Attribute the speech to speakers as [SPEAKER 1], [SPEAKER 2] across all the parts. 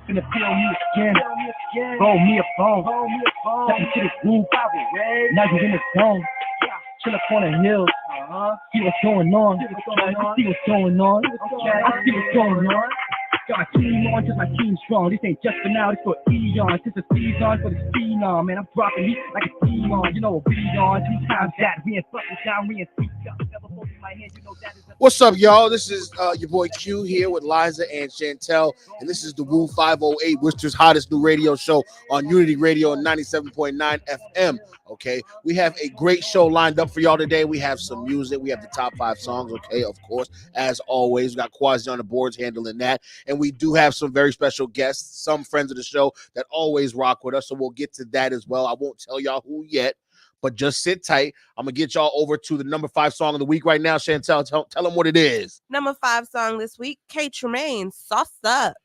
[SPEAKER 1] Finna feel me again. Roll me a bone. Step into the groove. Now you in the zone. Chill up on the hill. See what's going on. I see what's going on. I see what's going on. Got my team on, just my team strong. This ain't just for now, this for eons. This is season for the phenom. Man, I'm dropping heat like a demon. You know what we on. 2 times that. We ain't fucking down, we ain't speak up. Never holding my hand, you know that is.
[SPEAKER 2] What's up, y'all? This is your boy Q here with Liza and Chantel, and this is the Woo508, Worcester's hottest new radio show on Unity Radio 97.9 FM. Okay, we have a great show lined up for y'all today. We have some music. We have the top 5 songs. Okay, of course, as always, we got Quasi on the boards handling that, and we do have some very special guests, some friends of the show that always rock with us. So we'll get to that as well. I won't tell y'all who yet, but just sit tight. I'm going to get y'all over to the number 5 song of the week right now. Chantel, tell them what it is.
[SPEAKER 3] Number 5 song this week, K. Tremaine, Sauce Up.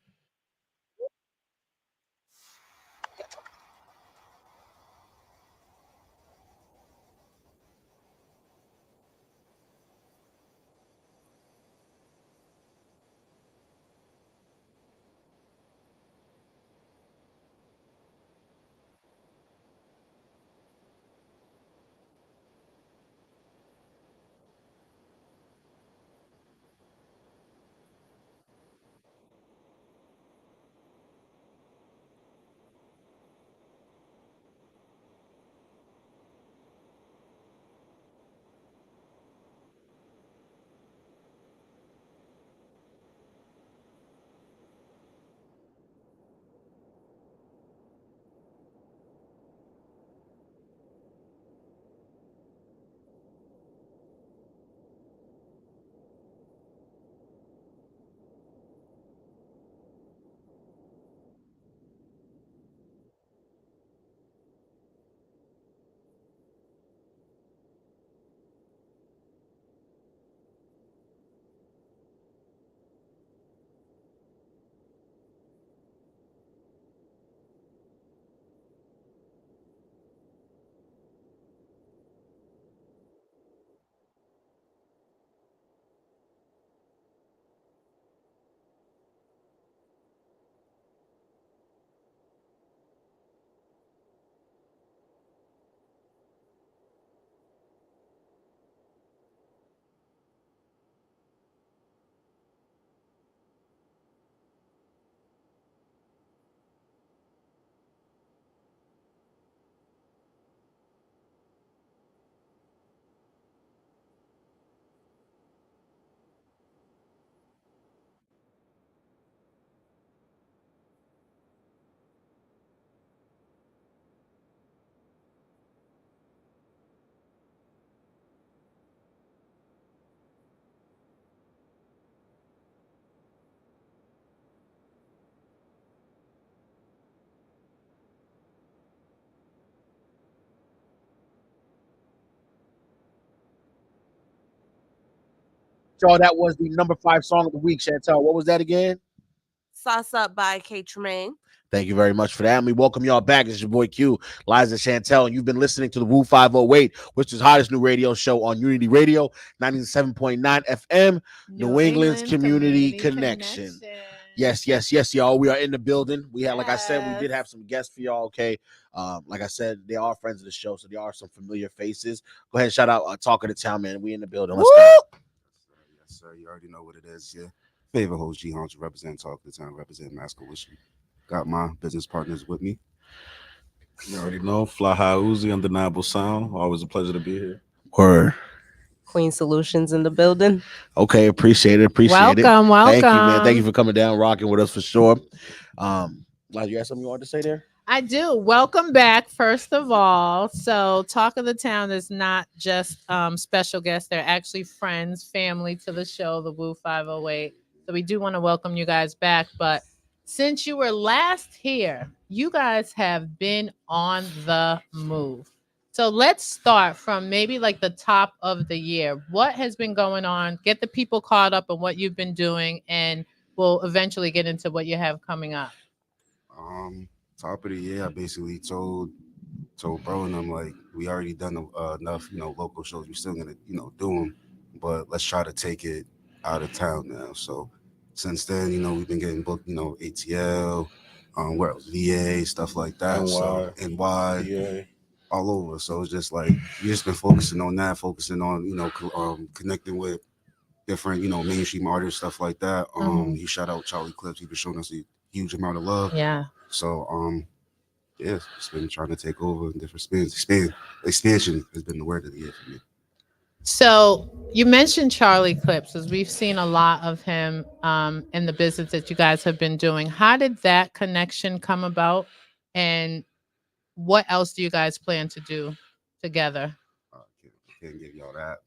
[SPEAKER 2] Y'all, that was the number 5 song of the week, Chantel. What was that again?
[SPEAKER 3] Sauce Up by K. Tremaine.
[SPEAKER 2] Thank you very much for that. And we welcome y'all back. It's your boy Q, Liza Chantel, and you've been listening to the Woo508, which is the hottest new radio show on Unity Radio, 97.9 FM, New England's Community Connection. Yes, y'all. We are in the building. We had, like I said, we did have some guests for y'all. Okay, like I said, they are friends of the show, so they are some familiar faces. Go ahead and shout out Talk of the Town, man. We in the building. Let's go.
[SPEAKER 4] Yes, sir. You already know what it is. Yeah, favorite host G Hunch, represent Talk of the Town, represent Masco Wishy. Got my business partners with me.
[SPEAKER 5] You already know, Fly High Uzi, Undeniable Sound. Always a pleasure to be here.
[SPEAKER 2] Word.
[SPEAKER 3] Queen Solutions in the building.
[SPEAKER 2] Okay, appreciate it.
[SPEAKER 6] Welcome.
[SPEAKER 2] Thank you, man. Thank you for coming down, rocking with us for sure. Like, you got something you wanted to say there?
[SPEAKER 6] I do. Welcome back, first of all. So Talk of the Town is not just special guests. They're actually friends, family to the show, the Woo508. So we do want to welcome you guys back. But since you were last here, you guys have been on the move. So let's start from maybe like the top of the year. What has been going on? Get the people caught up on what you've been doing, and we'll eventually get into what you have coming up.
[SPEAKER 4] Top of the year, I basically told told bro and I'm like, we already done enough, local shows. We still gonna, do them, but let's try to take it out of town now. So since then, we've been getting booked, ATL, where else? VA, stuff like that. So NY,
[SPEAKER 5] PA.
[SPEAKER 4] all over. So it's just like we just been focusing on that, focusing on connecting with different mainstream artists, stuff like that. He shout out Charlie Clips. He's been showing us a huge amount of love.
[SPEAKER 6] Yeah.
[SPEAKER 4] So yeah, just been trying to take over in different spins. Expansion has been the word of the year for me.
[SPEAKER 6] So you mentioned Charlie Clips, as we've seen a lot of him in the business that you guys have been doing. How did that connection come about, and what else do you guys plan to do together?
[SPEAKER 4] Can't give y'all that.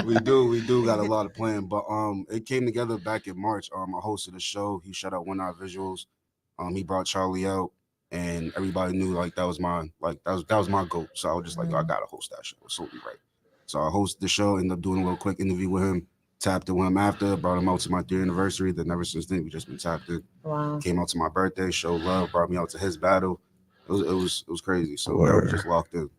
[SPEAKER 4] we do got a lot of plan, but it came together back in March. I hosted a show. He shut out One Eye Visuals. He brought Charlie out, and everybody knew like that was my goal. So I was just like, I gotta host that show. So we right. So I hosted the show, ended up doing a little quick interview with him, tapped in with him after, brought him out to my 3rd anniversary. Then ever since then we just been tapped in.
[SPEAKER 6] Wow.
[SPEAKER 4] Came out to my birthday, showed love, brought me out to his battle. It was crazy. So we just locked in.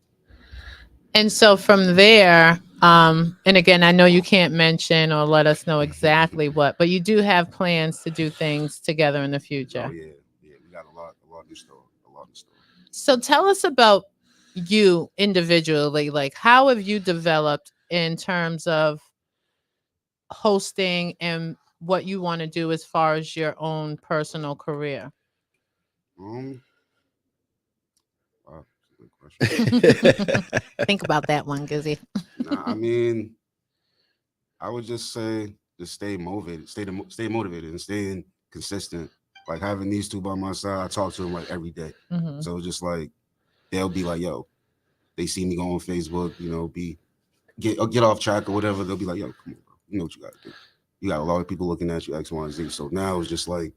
[SPEAKER 6] And so from there, and again, I know you can't mention or let us know exactly what, but you do have plans to do things together in the future.
[SPEAKER 4] Oh yeah, we got a lot in store.
[SPEAKER 6] So tell us about you individually. Like, how have you developed in terms of hosting and what you want to do as far as your own personal career?
[SPEAKER 4] Wow, good question.
[SPEAKER 6] Think about that one, Gizzy.
[SPEAKER 4] Nah, I mean, I would just say just stay motivated, stay motivated, and staying consistent. Like having these two by my side, I talk to them like every day. So just like they'll be like, yo, they see me go on Facebook, get off track or whatever. They'll be like, yo, come on, bro, you know what you got to do. You got a lot of people looking at you, X, Y, and Z. So now it's just like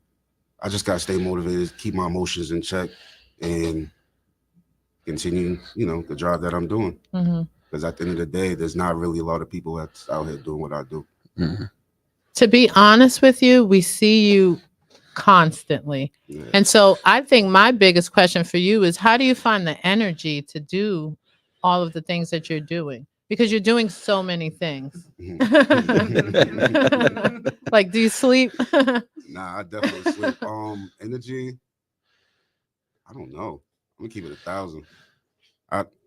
[SPEAKER 4] I just got to stay motivated, keep my emotions in check, and continue, the job that I'm doing. Because at the end of the day, there's not really a lot of people that's out here doing what I do.
[SPEAKER 6] To be honest with you, we see you constantly. Yeah. And so I think my biggest question for you is, how do you find the energy to do all of the things that you're doing? Because you're doing so many things. Like, do you sleep?
[SPEAKER 4] Nah, I definitely sleep. Energy, I don't know. I'm gonna keep it 1,000.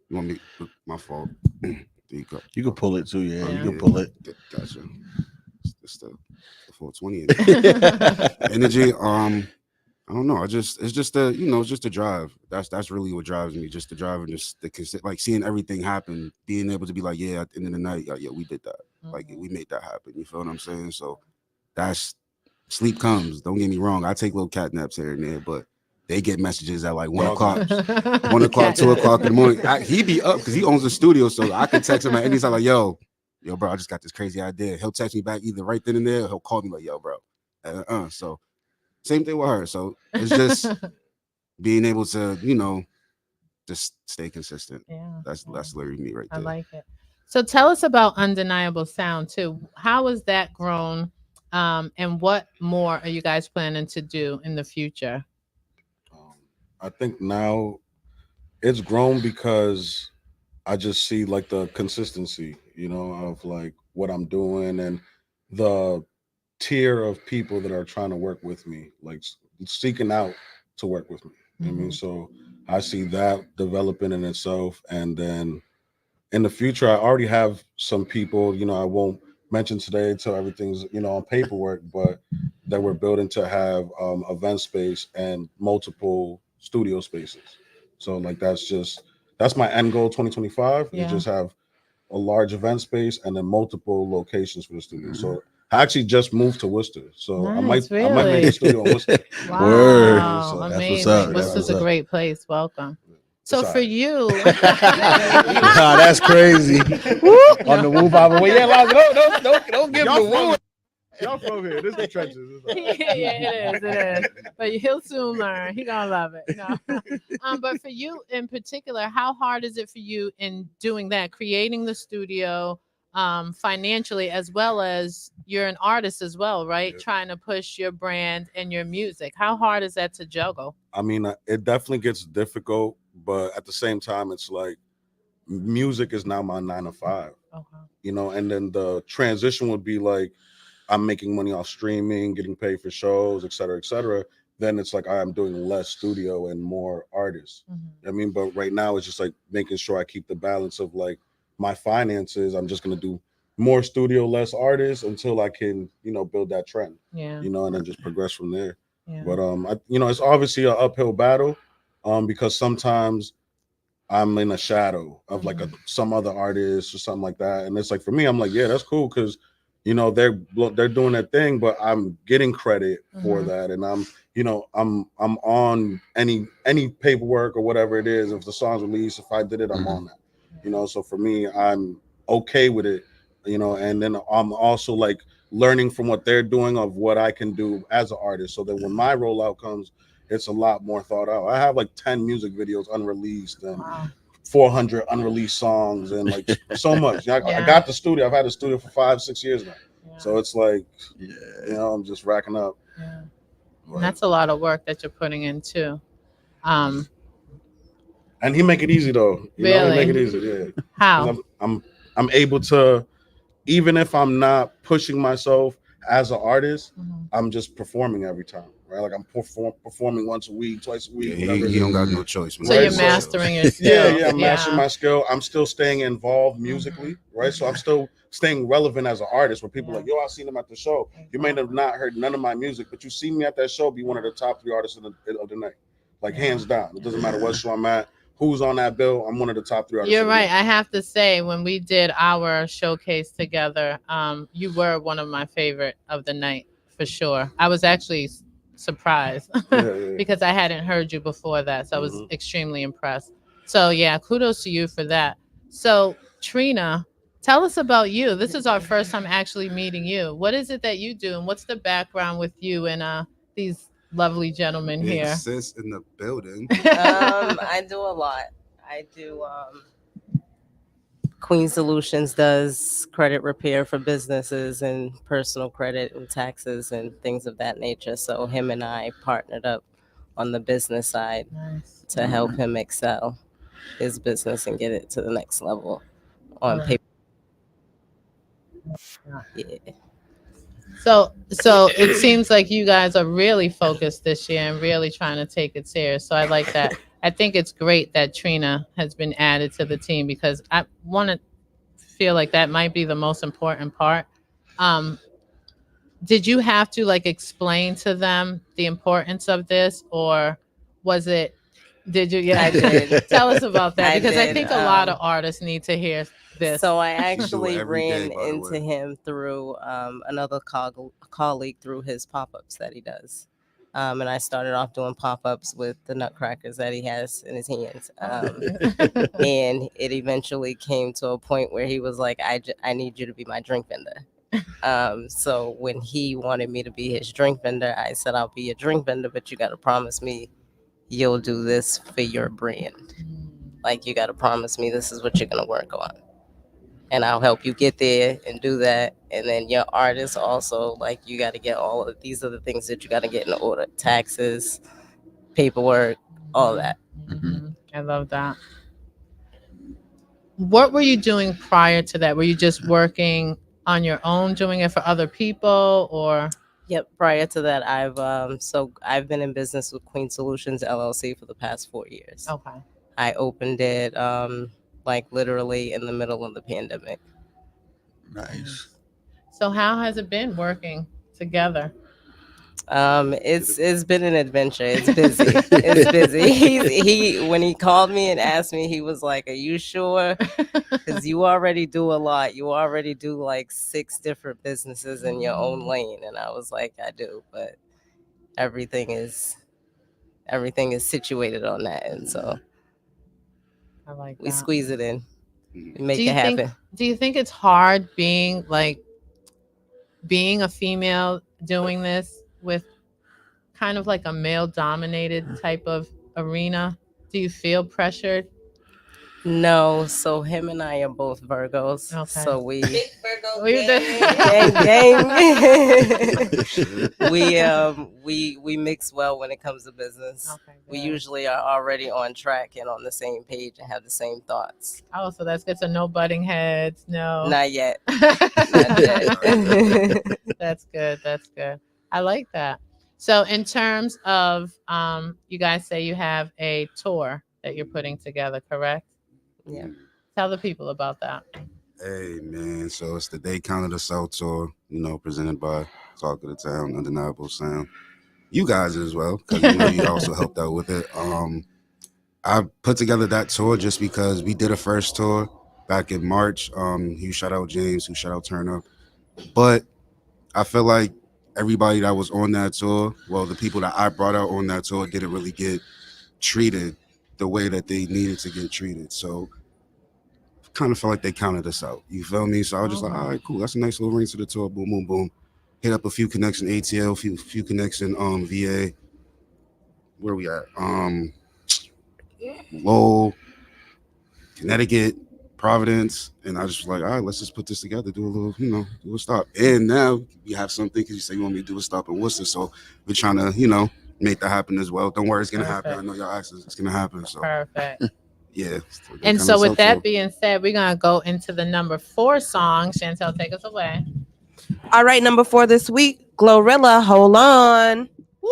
[SPEAKER 4] You want me? My fault. There you go.
[SPEAKER 5] You can pull it too, yeah. You can pull it.
[SPEAKER 4] Gotcha. It's the 420 energy. I don't know. It's just the drive. That's really what drives me. Just the drive and just like seeing everything happen, being able to be like, yeah, at the end of the night, yeah, we did that. Like we made that happen. You feel what I'm saying? So that's sleep comes. Don't get me wrong. I take little cat naps here and there, but they get messages at like 1 o'clock, 1 o'clock, 2 o'clock in the morning. He be up because he owns a studio, so I can text him at any time like, yo, bro, I just got this crazy idea. He'll text me back either right then and there, or he'll call me like, yo, bro. So same thing with her. So it's just being able to, just stay consistent.
[SPEAKER 6] Yeah,
[SPEAKER 4] that's literally me right there.
[SPEAKER 6] I like it. So tell us about Undeniable Sound too. How has that grown? And what more are you guys planning to do in the future?
[SPEAKER 5] I think now it's grown because I just see like the consistency, of like what I'm doing and the tier of people that are trying to work with me, like seeking out to work with me. I mean, so I see that developing in itself. And then in the future, I already have some people, I won't mention today until everything's, on paperwork, but that we're building to have event space and multiple studio spaces. So like that's my end goal 2025.
[SPEAKER 6] Yeah.
[SPEAKER 5] Is just have a large event space and then multiple locations for the studio. So I actually just moved to Worcester, so
[SPEAKER 6] nice,
[SPEAKER 5] I might make a studio in Worcester.
[SPEAKER 6] Wow,
[SPEAKER 5] Word.
[SPEAKER 6] So
[SPEAKER 5] Amazing.
[SPEAKER 6] That's what's up. Worcester's a great place. Welcome. So for you,
[SPEAKER 5] nah, that's crazy. On the Woo508. Yeah, don't give the woo.
[SPEAKER 2] Y'all from here. This is the trenches.
[SPEAKER 6] Yeah, it is. But he'll soon learn. He gonna love it. But for you in particular, how hard is it for you in doing that, creating the studio, financially, as well as you're an artist as well, right?
[SPEAKER 4] Yeah.
[SPEAKER 6] Trying to push your brand and your music. How hard is that to juggle?
[SPEAKER 5] I mean, it definitely gets difficult, but at the same time, it's like music is now my 9 to 5,
[SPEAKER 6] Okay.
[SPEAKER 5] you know, and then the transition would be like I'm making money off streaming, getting paid for shows, et cetera, et cetera. Then it's like I'm doing less studio and more artists. I mean, but right now it's just like making sure I keep the balance of like my finances. I'm just gonna do more studio, less artists until I can, you know, build that trend,
[SPEAKER 6] Yeah.
[SPEAKER 5] you know, and then just progress from there.
[SPEAKER 6] Yeah.
[SPEAKER 5] But you know, it's obviously an uphill battle, because sometimes I'm in a shadow of like some other artist or something like that, and it's like for me, I'm like, yeah, that's cool because you know they're doing their thing, but I'm getting credit for that, and I'm you know I'm on any paperwork or whatever it is. If the song's released, if I did it, I'm on that, you know. So for me, I'm okay with it, you know, and then I'm also like learning from what they're doing of what I can do as an artist, so that when my rollout comes, it's a lot more thought out. I have like 10 music videos unreleased and
[SPEAKER 6] Wow.
[SPEAKER 5] 400 unreleased songs and like so much. I
[SPEAKER 6] Yeah.
[SPEAKER 5] got the studio. I've had the studio for 5-6 years now.
[SPEAKER 6] Yeah.
[SPEAKER 5] So it's like,
[SPEAKER 4] Yeah.
[SPEAKER 5] you know, I'm just racking up.
[SPEAKER 6] Yeah.
[SPEAKER 4] Like,
[SPEAKER 6] And that's a lot of work that you're putting in too. Um,
[SPEAKER 5] And he make it easy though. You know, he make it
[SPEAKER 6] Really?
[SPEAKER 5] easy. Yeah. 'Cause
[SPEAKER 6] how?
[SPEAKER 5] I'm able to, even if I'm not pushing myself as an artist, I'm just performing every time. Right. Like I'm performing once a week, twice a
[SPEAKER 4] yeah,
[SPEAKER 5] week,
[SPEAKER 4] he,
[SPEAKER 5] whatever.
[SPEAKER 4] he don't got no choice.
[SPEAKER 6] So
[SPEAKER 5] Right,
[SPEAKER 6] you're
[SPEAKER 5] so-
[SPEAKER 6] mastering your
[SPEAKER 5] Yeah,
[SPEAKER 6] skills.
[SPEAKER 5] yeah, I'm mastering my skill. I'm still staying involved musically, right? So I'm still staying relevant as an artist. Where people are like, yo, I seen him at the show. You may have not heard none of my music, but you see me at that show, be one of the top 3 artists of the night, like hands down. It doesn't matter what show I'm at, who's on that bill. I'm one of the top 3 artists.
[SPEAKER 6] You're
[SPEAKER 5] of the
[SPEAKER 6] right.
[SPEAKER 5] night.
[SPEAKER 6] I have to say, when we did our showcase together, you were one of my favorite of the night for sure. I was actually surprised
[SPEAKER 5] Yeah.
[SPEAKER 6] because I hadn't heard you before that, so I was
[SPEAKER 5] Mhm.
[SPEAKER 6] extremely impressed. So yeah, kudos to you for that. So Trina, tell us about you. This is our first time actually meeting you. What is it that you do, and what's the background with you and these lovely gentlemen
[SPEAKER 4] Big
[SPEAKER 6] here?
[SPEAKER 4] sis in the building.
[SPEAKER 3] I do a lot. I do Queen Solutions does credit repair for businesses and personal credit and taxes and things of that nature. So him and I partnered up on the business side
[SPEAKER 6] Nice.
[SPEAKER 3] to help him excel his business and get it to the next level on
[SPEAKER 6] Right.
[SPEAKER 3] paper. Yeah.
[SPEAKER 6] So it seems like you guys are really focused this year and really trying to take it serious. So I like that. I think it's great that Trina has been added to the team because I want to feel like that might be the most important part. Did you have to like explain to them the importance of this, or was it? Did you? Yeah,
[SPEAKER 3] I did.
[SPEAKER 6] Tell us about that
[SPEAKER 3] I
[SPEAKER 6] because I
[SPEAKER 3] did,
[SPEAKER 6] think a lot of artists need to hear this.
[SPEAKER 3] So I
[SPEAKER 4] do it
[SPEAKER 3] actually
[SPEAKER 4] every
[SPEAKER 3] ran
[SPEAKER 4] day, by the
[SPEAKER 3] into
[SPEAKER 4] way.
[SPEAKER 3] him through another colleague through his pop-ups that he does. And I started off doing pop-ups with the nutcrackers that he has in his hands. And it eventually came to a point where he was like, I need you to be my drink vendor. So when he wanted me to be his drink vendor, I said, I'll be your drink vendor, but you got to promise me you'll do this for your brand. Like, you got to promise me this is what you're going to work on. And I'll help you get there and do that. And then your artist also, like, you got to get all of these are the things that you got to get in order: taxes, paperwork, all that.
[SPEAKER 6] I love that. What were you doing prior to that? Were you just working on your own, doing it for other people, or?
[SPEAKER 3] Yep. Prior to that, I've been in business with Queen Solutions LLC for the past 4 years.
[SPEAKER 6] Okay.
[SPEAKER 3] I opened it like literally in the middle of the pandemic.
[SPEAKER 4] Nice.
[SPEAKER 6] So how has it been working together?
[SPEAKER 3] It's been an adventure. It's busy. It's busy. He when he called me and asked me, he was like, "Are you sure? Because you already do a lot. You already do like 6 different businesses in your own lane." And I was like, "I do, but everything is situated on that, and so
[SPEAKER 6] I like
[SPEAKER 3] we
[SPEAKER 6] that.
[SPEAKER 3] squeeze it in,
[SPEAKER 4] Mhm.
[SPEAKER 3] we make
[SPEAKER 6] Do you
[SPEAKER 3] it happen."
[SPEAKER 6] think it's hard being a female doing this with kind of like a male dominated type of arena? Do you feel pressured?
[SPEAKER 3] No, so him and I are both Virgos.
[SPEAKER 6] Okay.
[SPEAKER 3] So we
[SPEAKER 6] We did-
[SPEAKER 3] gang.
[SPEAKER 4] Shit.
[SPEAKER 3] We mix well when it comes to business.
[SPEAKER 6] Okay,
[SPEAKER 3] We
[SPEAKER 6] good.
[SPEAKER 3] usually are already on track and on the same page and have the same thoughts.
[SPEAKER 6] Oh, so that's good. So no butting heads. No.
[SPEAKER 3] Not yet. Not yet.
[SPEAKER 6] That's good. That's good. I like that. So in terms of you guys say you have a tour that you're putting together, correct?
[SPEAKER 3] Yeah.
[SPEAKER 6] Tell the people about that.
[SPEAKER 4] Hey man, so it's the Day Count of the South tour, presented by Talk of the Town, Undeniable Sound. You guys as well, because you also helped out with it. I put together that tour just because we did a first tour back in March. Huge shout out James, who shout out Turn Up. But I feel like everybody that was on that tour, well, the people that I brought out on that tour didn't really get treated the way that they needed to get treated. So kind of felt like they counted us out. You feel me? So I was just like, all right, cool. That's a nice little ring to the tour. Boom, boom, boom. Hit up a few connects in ATL, few connects in VA. Where we at? Lowell, Connecticut, Providence, and I just was like, all right, let's just put this together, do a little, do a stop. And now we have something because you say you want me to do a stop in Worcester, so we're trying to, make that happen as well. Don't worry, it's gonna happen. I know y'all asked us, it's gonna happen. So
[SPEAKER 6] Perfect.
[SPEAKER 4] yeah.
[SPEAKER 6] And so with that being said, we're gonna go into the number 4 song. Chantel, take us away.
[SPEAKER 7] All right, number 4 this week, Glorilla, Hold On.
[SPEAKER 6] Woo!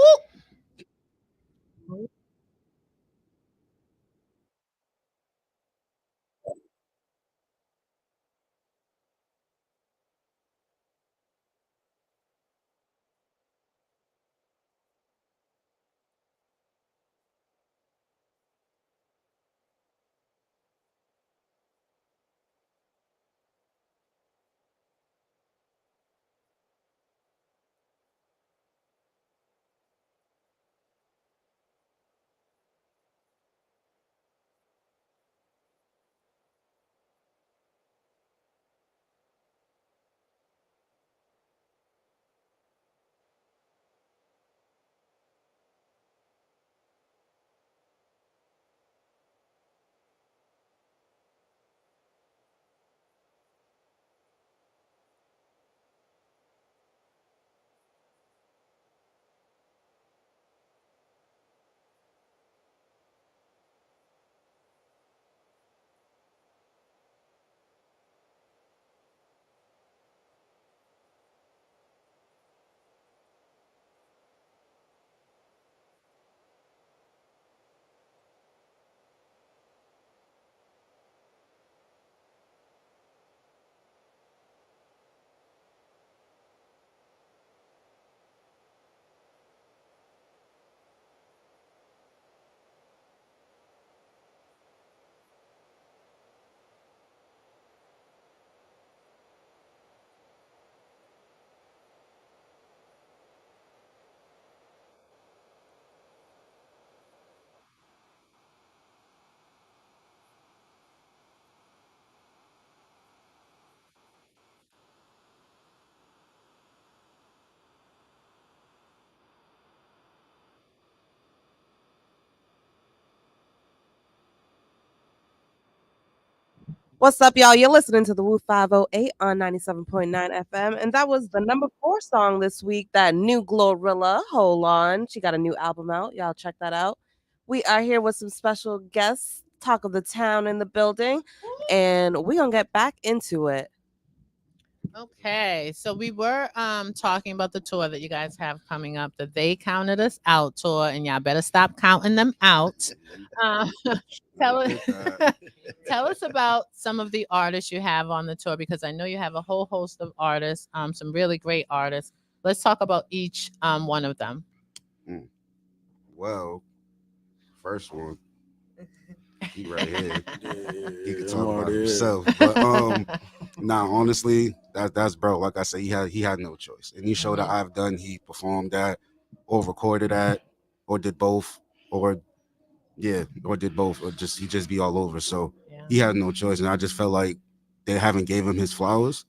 [SPEAKER 7] What's up, y'all? You're listening to the Woo 508 on 97.9 FM. And that was the number 4 song this week, that new Glorilla, Hold On. She got a new album out. Y'all check that out. We are here with some special guests, Talk of the Town in the building, and we're going to get back into it.
[SPEAKER 6] Okay, so we were talking about the tour that you guys have coming up, the They Counted Us Out tour, and y'all better stop counting them out. Tell us, tell us about some of the artists you have on the tour, because I know you have a whole host of artists, some really great artists. Let's talk about each one of them.
[SPEAKER 4] Well, first one, he right here. He could
[SPEAKER 5] I'm
[SPEAKER 4] talk about
[SPEAKER 5] already
[SPEAKER 4] himself. But nah, honestly, that's bro. Like I said, he had no choice. Any show that I've done, he performed at, or recorded at, or did both, or did both, or he just be all over. So
[SPEAKER 6] Yeah.
[SPEAKER 4] he had no choice, and I just felt like they haven't gave him his flowers.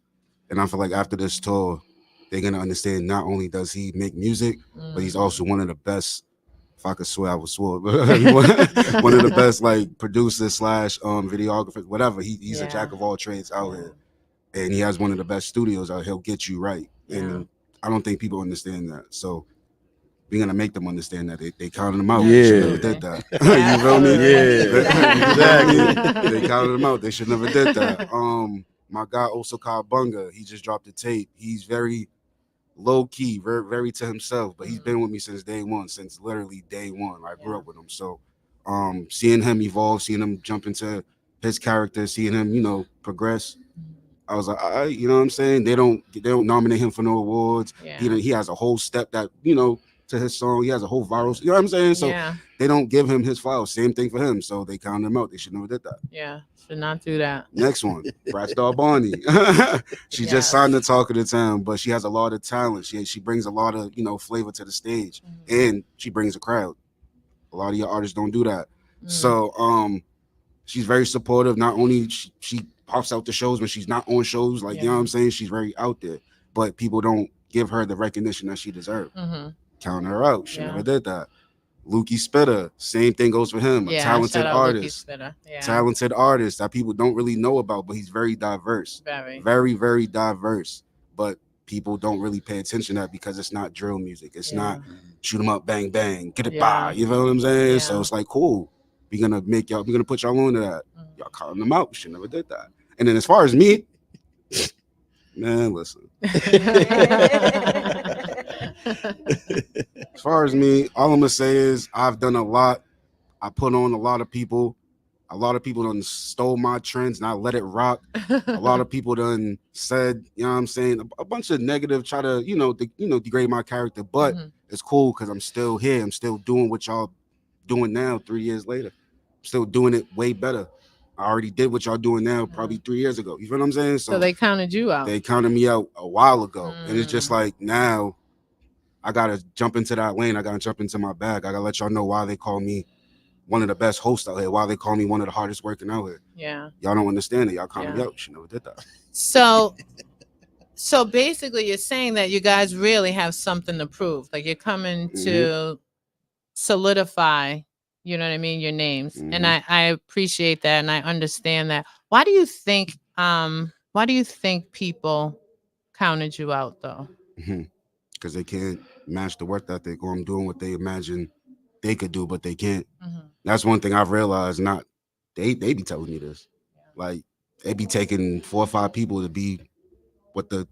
[SPEAKER 4] And I feel like after this tour, they're gonna understand not only does he make music, but he's also one of the best if I could swear, I would swear. One of the best like producers slash videographers, whatever. He's a jack of all trades out here, and he has one of the best studios out. He'll get you right, and I don't think people understand that. So we're gonna make them understand that they counted them out. They should never did that. You feel me? Exactly. They counted them out. They should never did that. My guy Osaka Bunga, he just dropped a tape. He's very low key, very, very to himself, but he's been with me since day one, since literally day one. I grew up with him. So seeing him evolve, seeing him jump into his character, seeing him, progress. I was like, you know what I'm saying? They don't nominate him for no awards. He has a whole step that, to his song. He has a whole viral, you know what I'm saying? So they don't give him his flowers. Same thing for him. So they counted him out. They should never did that.
[SPEAKER 6] Yeah, should not do that.
[SPEAKER 4] Next one, Brat Star Barney. She just signed the Talk of the Town, but she has a lot of talent. She brings a lot of, flavor to the stage, and she brings a crowd. A lot of your artists don't do that. So she's very supportive. Not only she pops out the shows when she's not on shows, like you know what I'm saying, she's very out there, but people don't give her the recognition that she deserves. Count her out. She never did that. Lukey Spitter, same thing goes for him. A talented artist. Talented artist that people don't really know about, but he's very diverse. Very, very diverse. But people don't really pay attention to that because it's not drill music. It's not shoot 'em up, bang, bang, get it by. You know what I'm saying? So it's like, cool. We're gonna put y'all on to that. Y'all calling them out. She never did that. And then as far as me, man, listen. As far as me, all I'm gonna say is I've done a lot. I put on a lot of people. A lot of people done stole my trends and I let it rock. A lot of people done said, you know what I'm saying, a bunch of negative, try to, degrade my character. But it's cool because I'm still here. I'm still doing what y'all doing now 3 years later. I'm still doing it way better. I already did what y'all doing now probably 3 years ago. You feel what I'm saying?
[SPEAKER 6] So they counted you out.
[SPEAKER 4] They counted me out a while ago. And it's just like now I gotta jump into that lane. I gotta jump into my bag. I gotta let y'all know why they call me one of the best hosts out here, why they call me one of the hardest working out here.
[SPEAKER 6] Yeah.
[SPEAKER 4] Y'all don't understand it. Y'all counted me out. She never did that.
[SPEAKER 6] So basically you're saying that you guys really have something to prove. Like you're coming to solidify, you know what I mean, your names. And I appreciate that and I understand that. Why do you think people counted you out though?
[SPEAKER 4] Because they can't match the work ethic, or I'm doing what they imagine they could do, but they can't. That's one thing I've realized. Not they be telling me this. Like they be taking 4 or 5 people to be to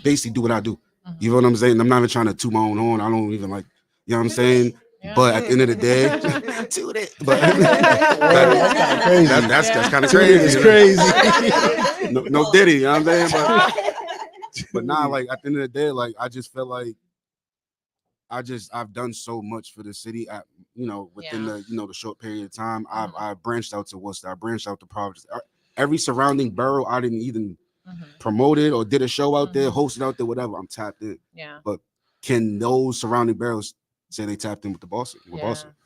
[SPEAKER 4] basically do what I do. You know what I'm saying? I'm not even trying to toot my own horn. I don't even like, you know what I'm saying? But at the end of the day, toot it. But that's kind of crazy.
[SPEAKER 2] It's crazy.
[SPEAKER 4] No Diddy, you know what I'm saying? But nah, like at the end of the day, like I just feel like I've done so much for the city at within the the short period of time. I branched out to Worcester, I branched out to Providence. Every surrounding borough I didn't even promote it or did a show out there, hosted out there, whatever. I'm tapped in. But can those surrounding boroughs say they tapped in with Boston?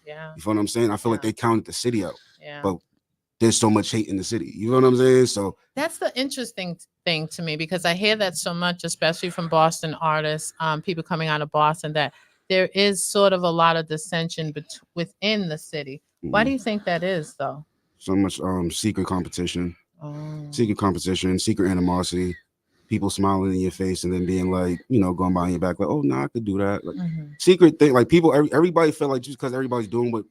[SPEAKER 6] Yeah.
[SPEAKER 4] You feel what I'm saying? I feel like they counted the city out. But there's so much hate in the city. You know what I'm saying? So
[SPEAKER 6] that's the interesting thing to me because I hear that so much, especially from Boston artists, people coming out of Boston, that there is sort of a lot of dissension within the city. Why do you think that is, though?
[SPEAKER 4] So much secret competition, secret animosity, people smiling in your face and then being like, going behind your back, like, oh, no, I could do that. Like secret thing, like people, everybody feel like just because everybody's doing what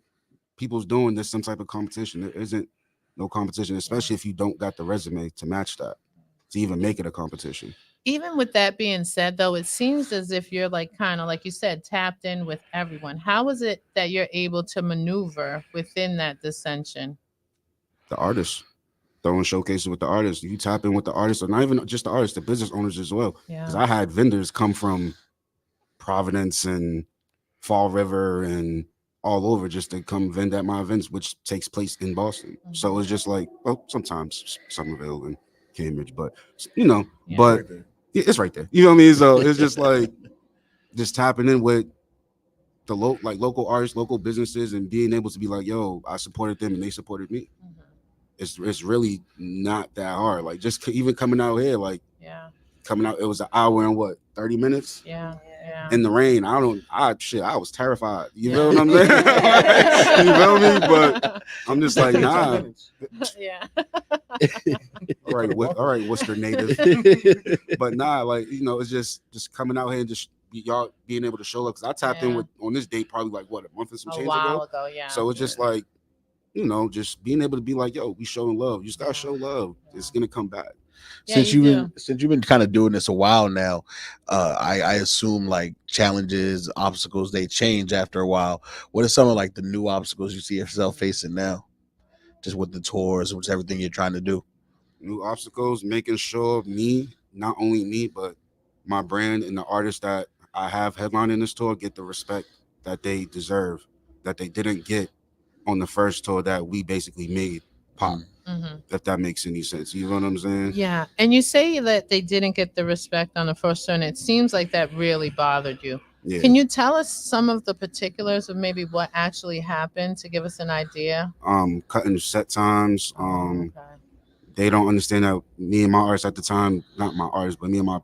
[SPEAKER 4] people's doing, there's some type of competition. There isn't no competition, especially if you don't got the resume to match that, to even make it a competition.
[SPEAKER 6] Even with that being said, though, it seems as if you're like kind of like you said, tapped in with everyone. How is it that you're able to maneuver within that dissension?
[SPEAKER 4] The artists throwing showcases with the artists. You tap in with the artists, or not even just the artists, the business owners as well. Because I had vendors come from Providence and Fall River and all over just to come vend at my events, which takes place in Boston. So it's just like, well, sometimes Somerville and Cambridge, but but it's right there. You know what I mean? So it's just like just tapping in with the local artists, local businesses, and being able to be like, yo, I supported them and they supported me. It's really not that hard. Like just even coming out here, like coming out, it was an hour and 30 minutes?
[SPEAKER 6] Yeah. Yeah.
[SPEAKER 4] in the rain. I was terrified. You feel what I'm saying? You feel me? But I'm just like, nah.
[SPEAKER 6] Yeah.
[SPEAKER 4] All right, Worcester native. But nah, like, it's just coming out here and just y'all being able to show up. Cause I tapped in
[SPEAKER 6] Yeah.
[SPEAKER 4] on this date probably like what, a month and some
[SPEAKER 6] A
[SPEAKER 4] change
[SPEAKER 6] while
[SPEAKER 4] ago.
[SPEAKER 6] ago, yeah.
[SPEAKER 4] So it's just like, just being able to be like, yo, we showing love. You just gotta show love. It's gonna come back.
[SPEAKER 6] Yeah,
[SPEAKER 2] Since
[SPEAKER 6] you
[SPEAKER 2] you've been kind of doing this a while now, I assume like challenges, obstacles, they change after a while. What are some of like the new obstacles you see yourself facing now? Just with the tours, with everything you're trying to do.
[SPEAKER 4] New obstacles, making sure not only me, but my brand and the artists that I have headlining this tour get the respect that they deserve, that they didn't get on the first tour that we basically made pop. If that makes any sense. You know what I'm saying?
[SPEAKER 6] Yeah. And you say that they didn't get the respect on the first tour, and it seems like that really bothered you.
[SPEAKER 4] Yeah.
[SPEAKER 6] Can you tell us some of the particulars of maybe what actually happened to give us an idea?
[SPEAKER 4] Cutting set times.
[SPEAKER 6] Okay.
[SPEAKER 4] They don't understand that me and my artists at the time, not my artists, but me and my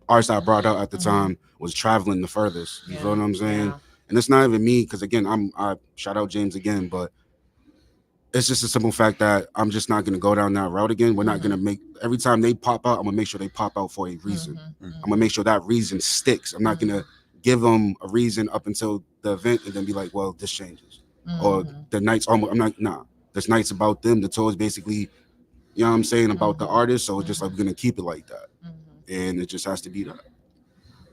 [SPEAKER 4] artists I brought out at the time was traveling the furthest. You feel what I'm saying?
[SPEAKER 6] Yeah.
[SPEAKER 4] And it's not even me, because again, I shout out James again, but it's just a simple fact that I'm just not gonna go down that route again. We're not gonna make, every time they pop out, I'm gonna make sure they pop out for a reason. I'm gonna make sure that reason sticks. I'm not gonna give them a reason up until the event and then be like, well, this changes. Or the night's almost, I'm like, nah, this night's about them. The tour is basically, you know what I'm saying, about the artist. So it's just like, we're gonna keep it like that. And it just has to be that.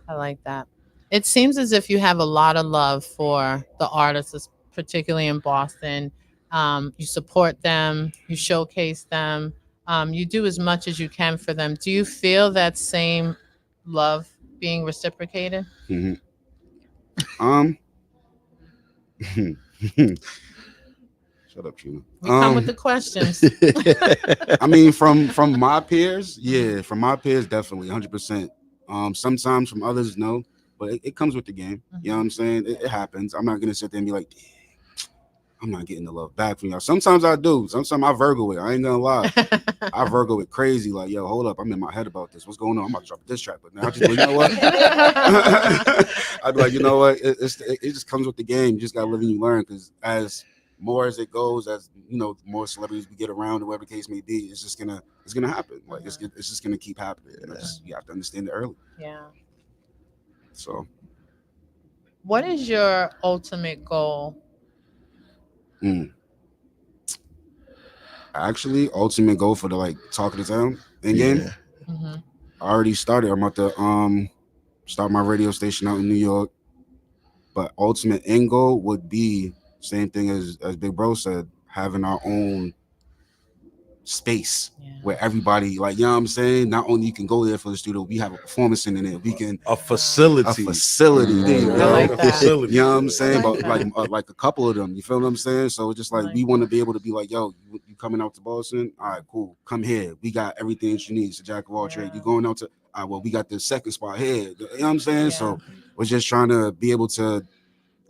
[SPEAKER 6] I like that. It seems as if you have a lot of love for the artists, particularly in Boston. You support them, you showcase them, you do as much as you can for them. Do you feel that same love being reciprocated?
[SPEAKER 4] Um, Shut up, Trina.
[SPEAKER 6] We come with the questions.
[SPEAKER 4] I mean, from my peers, yeah, from my peers, definitely, 100%. Sometimes from others, no, but it comes with the game. You know what I'm saying? It happens. I'm not gonna sit there and be like, I'm not getting the love back from y'all. Sometimes I do. Sometimes I Virgo it. I ain't gonna lie. I Virgo it crazy. Like, yo, hold up. I'm in my head about this. What's going on? I'm about to drop a diss track. But now I just, you know what? I'd be like, you know what? It just comes with the game. You just gotta live and you learn. Because as more as it goes, as more celebrities we get around, or whatever the case may be, it's gonna happen. Like it's just gonna keep happening. And you have to understand it early.
[SPEAKER 6] Yeah.
[SPEAKER 4] So,
[SPEAKER 6] what is your ultimate goal?
[SPEAKER 4] Actually, ultimate goal for the talk of the town in game. I already started. I'm about to start my radio station out in New York. But ultimate end goal would be same thing as Big Bro said, having our own space where everybody, you know what I'm saying? Not only you can go there for the studio, we have a performance center there. We can
[SPEAKER 5] a facility.
[SPEAKER 4] There, you know?
[SPEAKER 6] like that.
[SPEAKER 4] You know what I'm saying?
[SPEAKER 6] Like
[SPEAKER 4] But like a couple of them, you feel what I'm saying? So it's just like we want to be able to be like, yo, you coming out to Boston? All right, cool. Come here. We got everything that you need. It's a jack of all trades. You going out to well, we got the second spot here. You know what I'm saying? So we're just trying to be able to,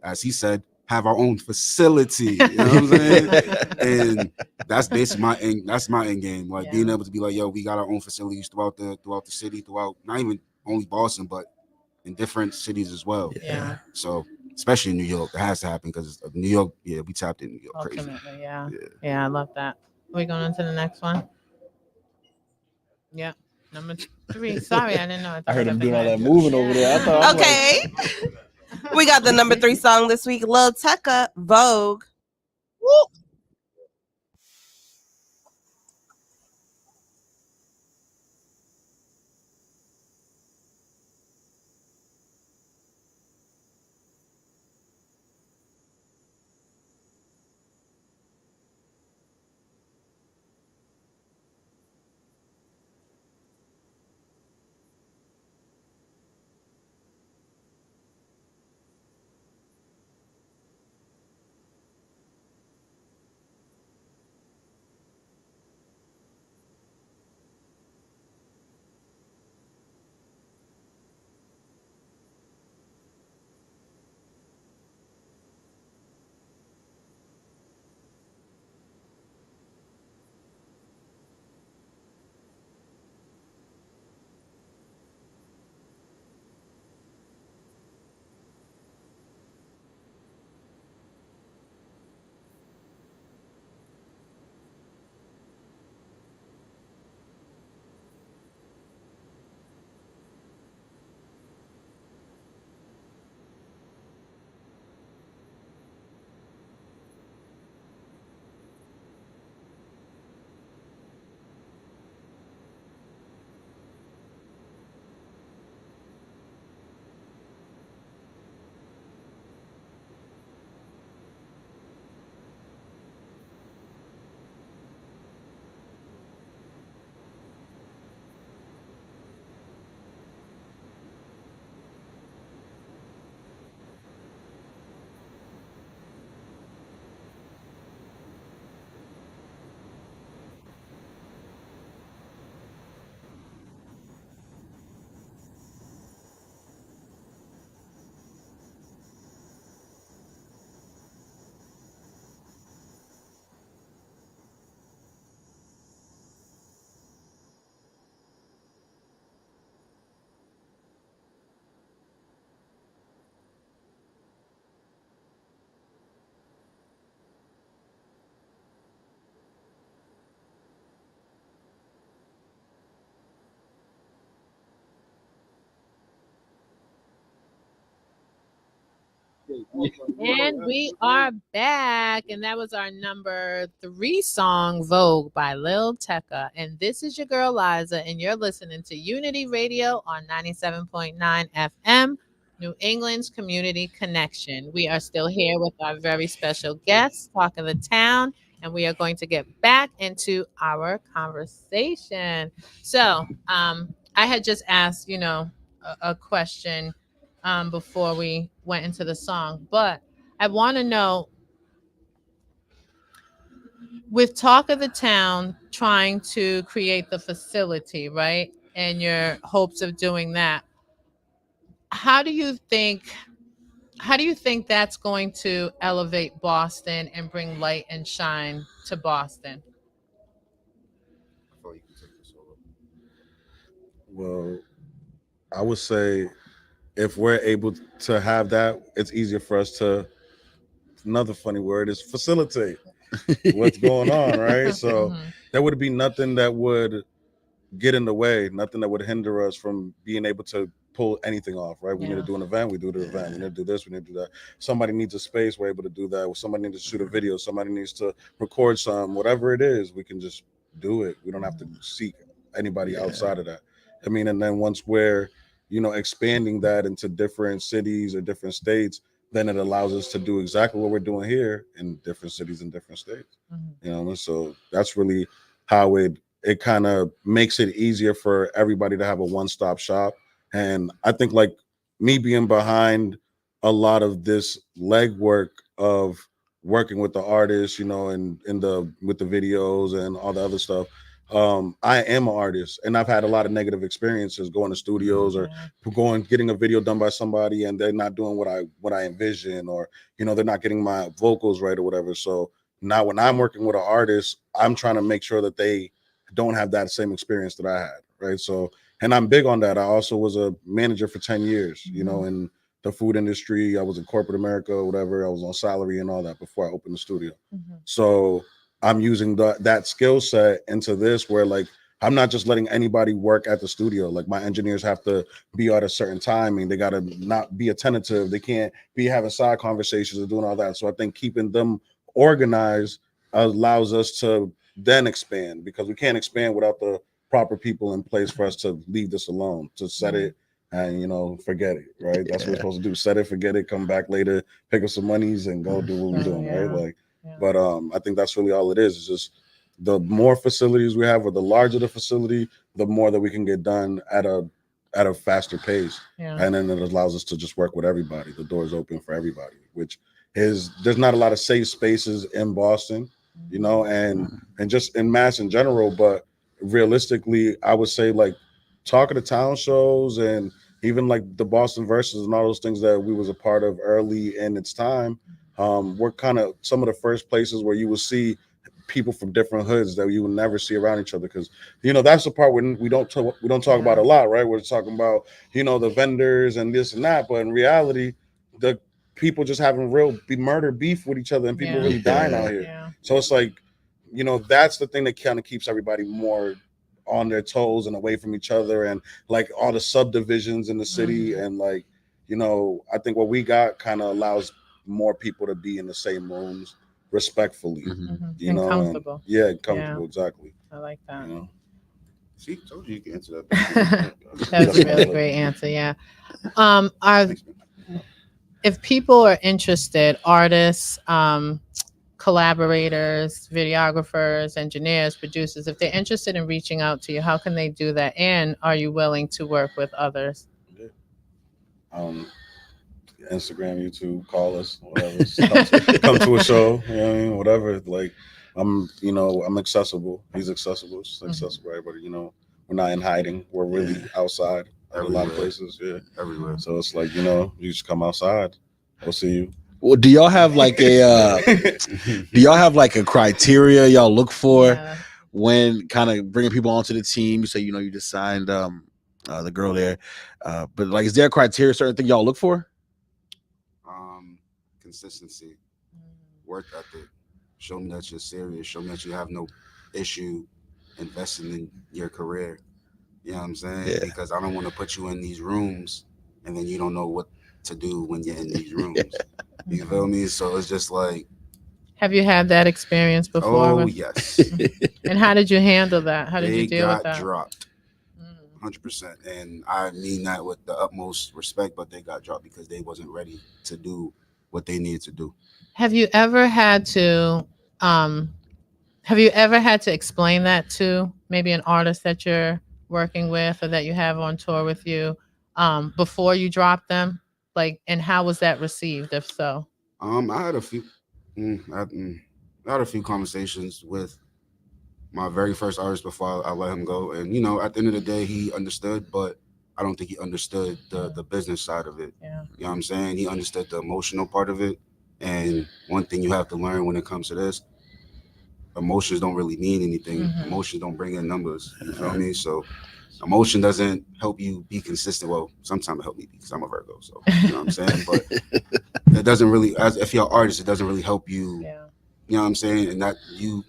[SPEAKER 4] as he said, have our own facility. You know what I'm saying? And that's basically my end game. Like being able to be like, yo, we got our own facilities throughout the city, throughout not even only Boston, but in different cities as well.
[SPEAKER 6] Yeah.
[SPEAKER 4] So especially in New York, it has to happen because of New York. Yeah, we tapped in New York.
[SPEAKER 6] Ultimately,
[SPEAKER 4] crazy.
[SPEAKER 6] Yeah, I love that. Are we going on to the next one? Yeah. Number 3. Sorry, I didn't know.
[SPEAKER 2] I heard him doing all that moving over there. I thought,
[SPEAKER 7] Okay. We got the number 3 song this week, Lil Tecca, Vogue. Woo.
[SPEAKER 6] And we are back. And that was our number 3 song, Vogue by Lil Tecca. And this is your girl Liza, and you're listening to Unity Radio on 97.9 FM, New England's Community Connection. We are still here with our very special guest, Talk of the Town, and we are going to get back into our conversation. So, I had just asked, a question before we went into the song, but I want to know, with Talk of the Town trying to create the facility, right? And your hopes of doing that. How do you think that's going to elevate Boston and bring light and shine to Boston?
[SPEAKER 4] I feel like you can take this over.
[SPEAKER 5] Well, I would say if we're able to have that, it's easier for us to. Another funny word is facilitate what's going on, right? So
[SPEAKER 6] Mhm.
[SPEAKER 5] there would be nothing that would get in the way, nothing that would hinder us from being able to pull anything off, right? We need to
[SPEAKER 6] Yeah.
[SPEAKER 5] do an event, we do the event. We need to do this, we need to do that. Somebody needs a space, we're able to do that. Somebody needs to shoot a video, somebody needs to record some, whatever it is, we can just do it. We don't have to seek anybody outside of that. I mean, and then once we're, expanding that into different cities or different states, then it allows us to do exactly what we're doing here in different cities and different states.
[SPEAKER 6] Mhm.
[SPEAKER 5] And so that's really how it kind of makes it easier for everybody to have a one-stop shop. And I think like me being behind a lot of this legwork of working with the artists, and in the with the videos and all the other stuff. I am an artist, and I've had a lot of negative experiences going to studios or getting a video done by somebody, and they're not doing what I envision, or they're not getting my vocals right or whatever. So now when I'm working with an artist, I'm trying to make sure that they don't have that same experience that I had, right? So, and I'm big on that. I also was a manager for 10 years, in the food industry. I was in corporate America, whatever. I was on salary and all that before I opened the studio.
[SPEAKER 6] Mhm.
[SPEAKER 5] So I'm using that skill set into this where like I'm not just letting anybody work at the studio. Like my engineers have to be at a certain timing. They got to not be attentive. They can't be having side conversations and doing all that. So I think keeping them organized allows us to then expand, because we can't expand without the proper people in place for us to leave this alone, to set it and forget it, right? That's what we're supposed to do. Set it, forget it, come back later, pick up some monies and go do what we're doing, right? Like, but I think that's really all it is. It's just the more facilities we have, or the larger the facility, the more that we can get done at a faster pace.
[SPEAKER 6] Yeah.
[SPEAKER 5] And then it allows us to just work with everybody. The door's open for everybody, which is there's not a lot of safe spaces in Boston, and just in Mass in general. But realistically, I would say like talking to town shows and even like the Boston Versus and all those things that we was a part of early in its time, we're kind of some of the first places where you will see people from different hoods that you would never see around each other, because that's the part when we don't talk about a lot, right? We're talking about the vendors and this and that, but in reality, the people just having real murder beef with each other, and people really dying out here.
[SPEAKER 6] Yeah.
[SPEAKER 5] So it's like that's the thing that kind of keeps everybody more on their toes and away from each other, and like all the subdivisions in the city, and like I think what we got kind of allows more people to be in the same rooms respectfully,
[SPEAKER 6] And comfortable.
[SPEAKER 5] comfortable, exactly.
[SPEAKER 6] I like that.
[SPEAKER 4] See, told you can answer that.
[SPEAKER 6] That was a really great answer. Yeah. Are if people are interested, artists, collaborators, videographers, engineers, producers, if they're interested in reaching out to you, how can they do that? And are you willing to work with others?
[SPEAKER 5] Yeah. Instagram, YouTube, call us, whatever. Come to a show, whatever. Like I'm accessible. He's accessible. It's accessible, everybody. We're not in hiding. We're really outside at a lot of places. Yeah,
[SPEAKER 4] everywhere.
[SPEAKER 5] So it's like you just come outside. We'll see you.
[SPEAKER 2] Well, do y'all have like a criteria y'all look for when kind of bringing people onto the team? You say you just signed the girl there, but like, is there a criteria, certain thing y'all look for?
[SPEAKER 4] Consistency, work ethic. Show me that you're serious. Show me that you have no issue investing in your career. You know what I'm saying?
[SPEAKER 2] Yeah.
[SPEAKER 4] Because I don't want to put you in these rooms and then you don't know what to do when you're in these rooms. You feel me? So it's just like,
[SPEAKER 6] Have you had that experience before?
[SPEAKER 4] oh
[SPEAKER 6] with-
[SPEAKER 4] yes,
[SPEAKER 6] And how did you handle that? How did
[SPEAKER 4] they
[SPEAKER 6] you deal with
[SPEAKER 4] got
[SPEAKER 6] that?
[SPEAKER 4] dropped.
[SPEAKER 6] Mm.
[SPEAKER 4] 100%, and I mean that with the utmost respect. But they got dropped because they wasn't ready to do what they needed to do.
[SPEAKER 6] Have you ever had to um have you ever had to explain that to maybe an artist that you're working with or that you have on tour with you before you drop them? Like, and how was that received, if so?
[SPEAKER 4] I had a few, I had a few conversations with my very first artist before I let him go, and at the end of the day, he understood, but I don't think he understood the business side of it.
[SPEAKER 6] Yeah.
[SPEAKER 4] You know what I'm saying? He understood the emotional part of it, and one thing you have to learn when it comes to this, emotions don't really mean anything.
[SPEAKER 6] Mhm.
[SPEAKER 4] Emotions don't bring in numbers. You feel me? So emotion doesn't help you be consistent. Well, sometimes it helps me because I'm a Virgo, so you know what I'm saying. But it doesn't really, as if you're an artist, it doesn't really help you.
[SPEAKER 6] Yeah.
[SPEAKER 4] You know what I'm saying? And that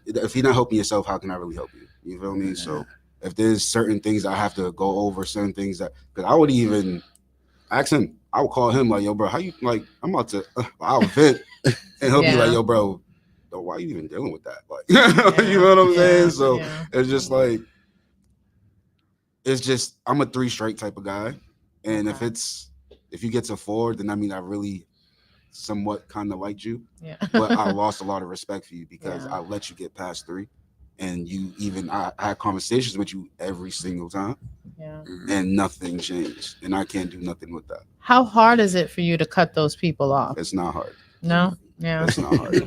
[SPEAKER 4] if you're not helping yourself, how can I really help you? You feel me? So if there's certain things I have to go over, certain things that, because I would even ask him, I would call him like, yo, bro, how you like? I'm about to, I'll vent, and he'll be like, yo, bro, why are you even dealing with that? Like, you know what I'm saying? So it's just like, it's just, I'm a 3 straight type of guy, and if you get to 4, then I mean I really somewhat kind of liked you, but I lost a lot of respect for you because I let you get past 3, and I had conversations with you every single time, and nothing changed, and I can't do nothing with that.
[SPEAKER 6] How hard is it for you to cut those people off?
[SPEAKER 4] It's not hard.
[SPEAKER 6] No. Yeah.
[SPEAKER 4] It's not hard.
[SPEAKER 6] I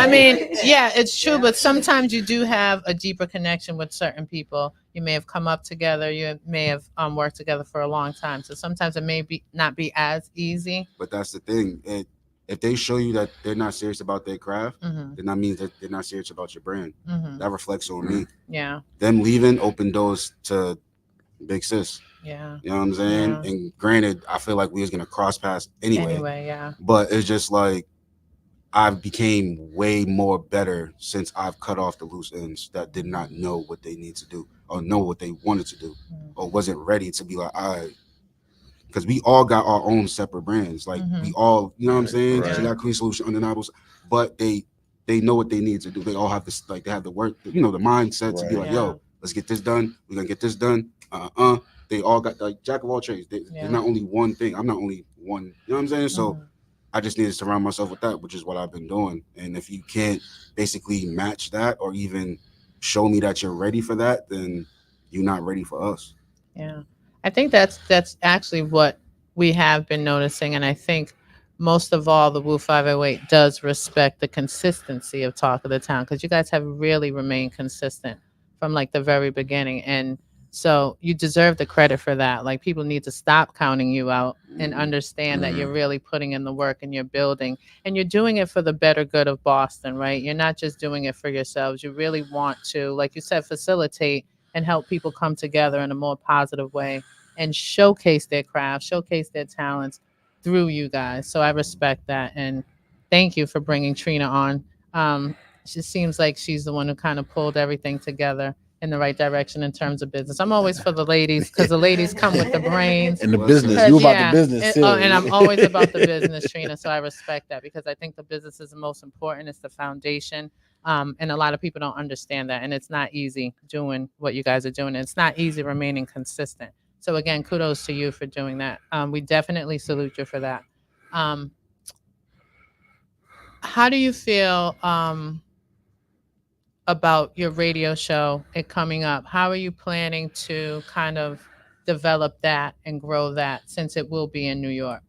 [SPEAKER 6] mean, yeah, it's true, but sometimes you do have a deeper connection with certain people. You may have come up together. You may have worked together for a long time. So sometimes it may not be as easy.
[SPEAKER 4] But that's the thing. If they show you that they're not serious about their craft, then that means that they're not serious about your brand. That reflects on me.
[SPEAKER 6] Yeah.
[SPEAKER 4] Them leaving opened doors to Big Sis.
[SPEAKER 6] Yeah.
[SPEAKER 4] You know what I'm saying? Yeah. And granted, I feel like we was gonna cross paths anyway.
[SPEAKER 6] Yeah.
[SPEAKER 4] But it's just like I became way more better since I've cut off the loose ends that did not know what they need to do or know what they wanted to do or wasn't ready to be like, all right. Because we all got our own separate brands. Like we all, you know what I'm saying? Right. You got Queen Solution, Undeniables, but they know what they need to do. They all have this, like they have the work, the mindset to be like, yo, let's get this done. We're gonna get this done. They all got like jack of all trades. They're not only one thing. I'm not only one. You know what I'm saying? So I just need to surround myself with that, which is what I've been doing. And if you can't basically match that or even show me that you're ready for that, then you're not ready for us.
[SPEAKER 6] Yeah, I think that's actually what we have been noticing, and I think most of all, the TheWoo508 does respect the consistency of Talk of the Town because you guys have really remained consistent from like the very beginning, and so you deserve the credit for that. Like people need to stop counting you out and understand that you're really putting in the work and you're building and you're doing it for the better good of Boston, right? You're not just doing it for yourselves. You really want to, like you said, facilitate and help people come together in a more positive way and showcase their craft, showcase their talents through you guys. So I respect that. And thank you for bringing Trina on. She seems like she's the one who kind of pulled everything together in the right direction in terms of business. I'm always for the ladies because the ladies come with the brains.
[SPEAKER 8] And the business. You about the business too.
[SPEAKER 6] And I'm always about the business, Trina. So I respect that because I think the business is the most important. It's the foundation. And a lot of people don't understand that. And it's not easy doing what you guys are doing. It's not easy remaining consistent. So again, kudos to you for doing that. We definitely salute you for that. How do you feel about your radio show, it coming up? How are you planning to kind of develop that and grow that since it will be in New York?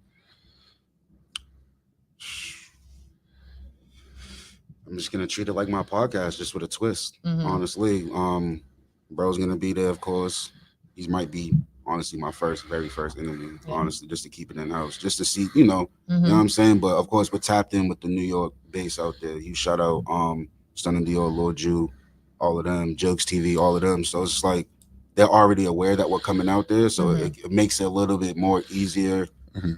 [SPEAKER 4] I'm just gonna treat it like my podcast, just with a twist. Honestly, bro's gonna be there, of course. He might be honestly my very first interview. Honestly, just to keep it in house, just to see, you know what I'm saying. But of course, we're tapped in with the New York base out there. You shout out Stunning Dior, Lord Jew, all of them, Jokes TV, all of them. So it's like they're already aware that we're coming out there, so it makes it a little bit more easier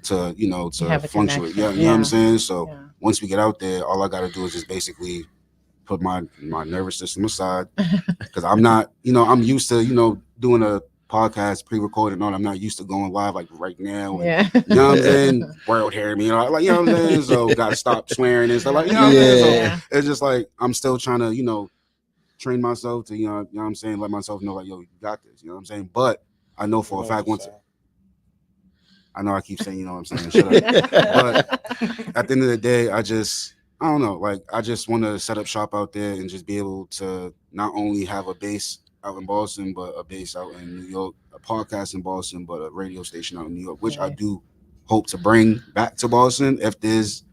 [SPEAKER 4] to to fluctuate. Yeah, you know what I'm saying. So once we get out there, all I got to do is just basically put my nervous system aside because I'm not, I'm used to doing a podcast pre-recorded and all. I'm not used to going live like right now. And,
[SPEAKER 6] Yeah.
[SPEAKER 4] you know what I'm saying? World hair me, like, you know what I'm saying? So gotta stop swearing and stuff like, you know what I'm saying? So it's just like I'm still trying to, train myself to, you know what I'm saying, let myself know like, yo, you got this, you know what I'm saying? But I know for a fact I know I keep saying, you know what I'm saying, shut up. But at the end of the day, I don't know, like I just want to set up shop out there and just be able to not only have a base out in Boston, but a base out in New York, a podcast in Boston, but a radio station out in New York, which I do hope to bring back to Boston if there's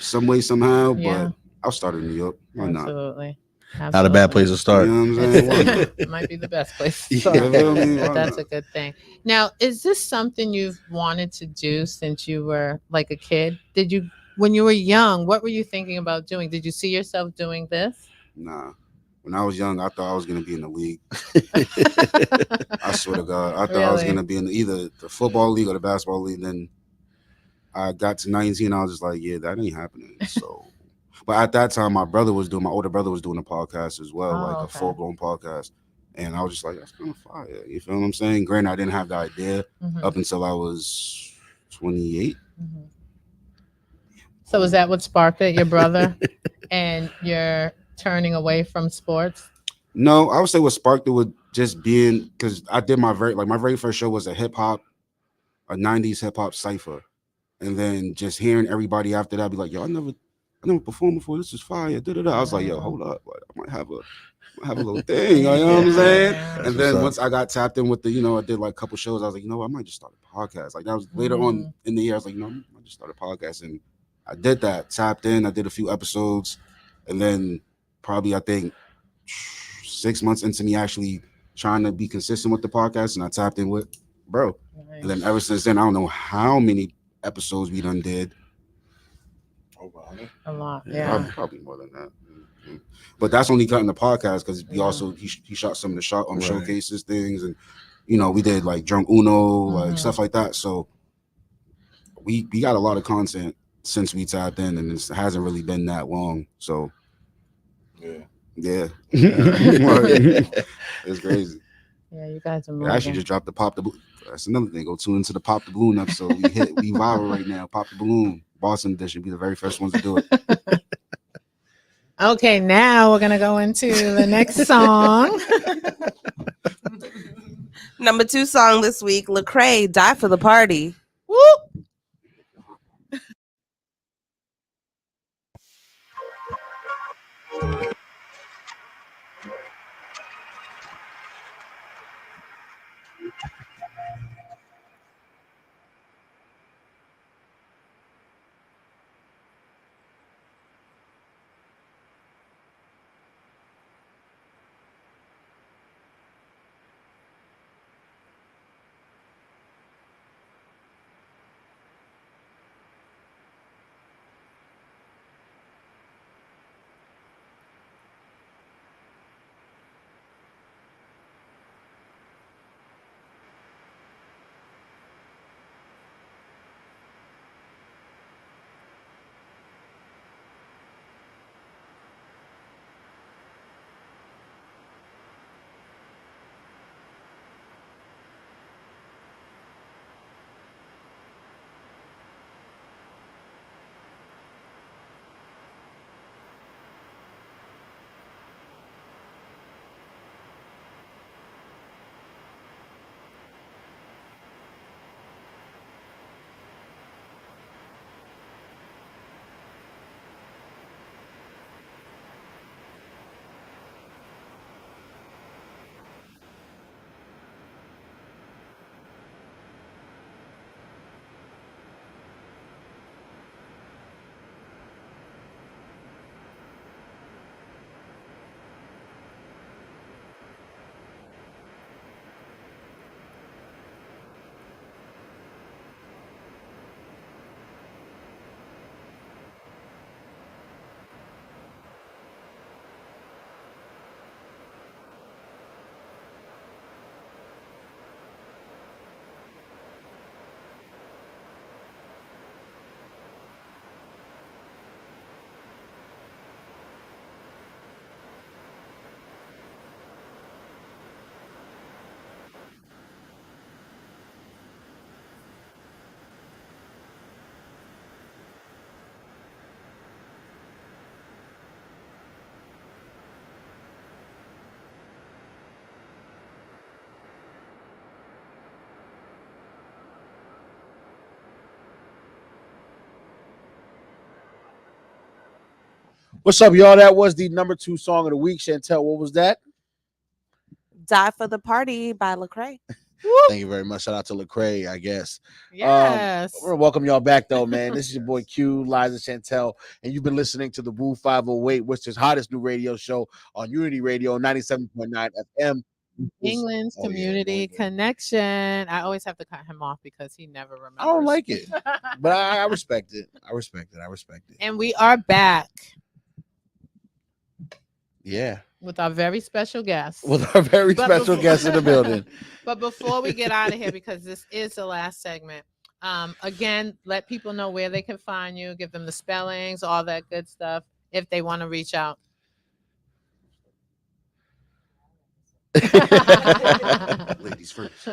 [SPEAKER 4] some way somehow. But I'll start in New York. Why not?
[SPEAKER 6] Absolutely.
[SPEAKER 8] Not a bad place to start.
[SPEAKER 4] You know what I'm saying? Why not?
[SPEAKER 6] It might be the best place to start. But that's a good thing. Now, is this something you've wanted to do since you were like a kid? When you were young, what were you thinking about doing? Did you see yourself doing this?
[SPEAKER 4] Nah. When I was young, I thought I was going to be in the league. I swear to God. I thought I was going to be in either the football league or the basketball league. Then I got to 19. I was just like, yeah, that ain't happening. So, but at that time, my older brother was doing a podcast as well, a full-blown podcast. And I was just like, that's kind of fire. You feel what I'm saying? Granted, I didn't have the idea up until I was 28.
[SPEAKER 6] Mm-hmm. So is that what sparked it, your brother? And you're turning away from sports?
[SPEAKER 4] No, I would say what sparked it would just being, because I did my very first show was a 90s hip hop cipher. And then just hearing everybody after that be like, yo, I never performed before. This is fire. Da-da-da. I was like, yo, hold up. Like, I might have a little thing. You know what I'm saying? And then once I got tapped in with I did like a couple shows. I was like, I might just start a podcast. Like that was later on in the year. I was like, I might just start a podcast. And I did that. Tapped in. I did a few episodes. And then probably, I think, 6 months into me actually trying to be consistent with the podcast, and I tapped in with bro. Nice. And then ever since then, I don't know how many episodes we done did.
[SPEAKER 6] A lot, yeah.
[SPEAKER 4] Probably more than that. Mm-hmm. But that's only cutting the podcast because he shot some of the showcases things, and we did like Drunk Uno, like stuff like that. So we got a lot of content since we tapped in, and it hasn't really been that long. So yeah. It's crazy.
[SPEAKER 6] Yeah, you guys are moving.
[SPEAKER 4] I actually just dropped the Pop the Balloon. That's another thing. Go tune into the Pop the Balloon episode. We viral right now. Pop the Balloon, Boston edition. Be the very first ones to do it.
[SPEAKER 6] Okay, now we're gonna go into the next song.
[SPEAKER 7] Number 2 song this week, Lecrae, Die for the Party.
[SPEAKER 6] Woo!
[SPEAKER 2] What's up, y'all? That was the number 2 song of the week. Chantel, what was that?
[SPEAKER 7] Die for the Party by Lecrae.
[SPEAKER 2] Thank you very much. Shout out to Lecrae, I guess.
[SPEAKER 6] Yes.
[SPEAKER 2] We're gonna welcome y'all back though, man. This is your boy Q, Liza Chantel, and you've been listening to the Woo508, Worcester's hottest new radio show on Unity Radio 97.9 FM.
[SPEAKER 6] England's
[SPEAKER 2] Oh, yeah,
[SPEAKER 6] community
[SPEAKER 2] oh, yeah.
[SPEAKER 6] connection. I always have to cut him off because he never remembers.
[SPEAKER 2] I don't like it, but I respect it. I respect it.
[SPEAKER 6] And we are back
[SPEAKER 2] Yeah,
[SPEAKER 6] with our very special guest.
[SPEAKER 2] with our very
[SPEAKER 6] But
[SPEAKER 2] special
[SPEAKER 6] before-
[SPEAKER 2] guest in the building.
[SPEAKER 6] But before we get out of here, because this is the last segment, again, let people know where they can find you, give them the spellings, all that good stuff, if they want to reach out.
[SPEAKER 4] Ladies first.